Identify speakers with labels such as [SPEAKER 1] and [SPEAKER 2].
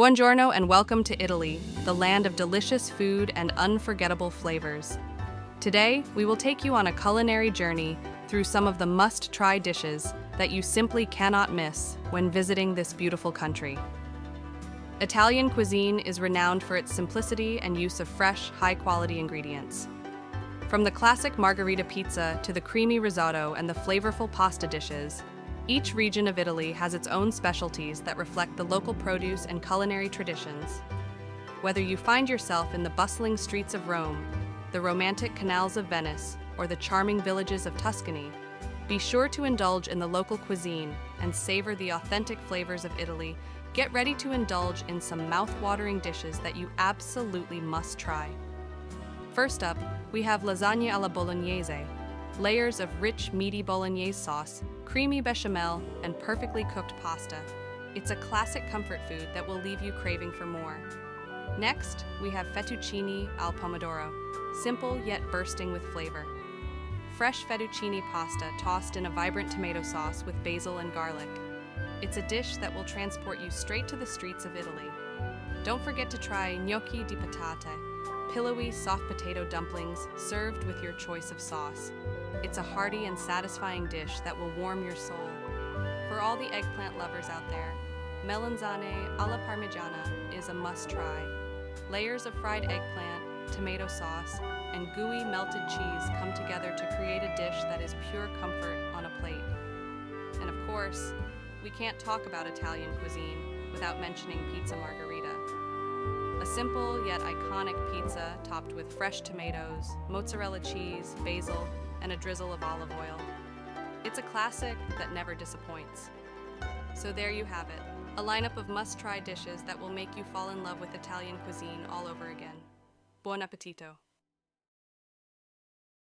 [SPEAKER 1] Buongiorno and welcome to Italy, the land of delicious food and unforgettable flavors. Today, we will take you on a culinary journey through some of the must-try dishes that you simply cannot miss when visiting this beautiful country. Italian cuisine is renowned for its simplicity and use of fresh, high-quality ingredients. From the classic margherita pizza to the creamy risotto and the flavorful pasta dishes, each region of Italy has its own specialties that reflect the local produce and culinary traditions. Whether you find yourself in the bustling streets of Rome, the romantic canals of Venice, or the charming villages of Tuscany, be sure to indulge in the local cuisine and savor the authentic flavors of Italy. Get ready to indulge in some mouth-watering dishes that you absolutely must try. First up, we have lasagna alla bolognese, layers of rich, meaty bolognese sauce, creamy bechamel, and perfectly cooked pasta. It's a classic comfort food that will leave you craving for more. Next, we have fettuccine al pomodoro, simple yet bursting with flavor. Fresh fettuccine pasta tossed in a vibrant tomato sauce with basil and garlic. It's a dish that will transport you straight to the streets of Italy. Don't forget to try gnocchi di patate, pillowy, soft potato dumplings served with your choice of sauce. It's a hearty and satisfying dish that will warm your soul. For all the eggplant lovers out there, melanzane alla parmigiana is a must-try. Layers of fried eggplant, tomato sauce, and gooey melted cheese come together to create a dish that is pure comfort on a plate. And of course, we can't talk about Italian cuisine without mentioning pizza margherita. A simple yet iconic pizza topped with fresh tomatoes, mozzarella cheese, basil, and a drizzle of olive oil. It's a classic that never disappoints. So there you have it, a lineup of must-try dishes that will make you fall in love with Italian cuisine all over again. Buon appetito!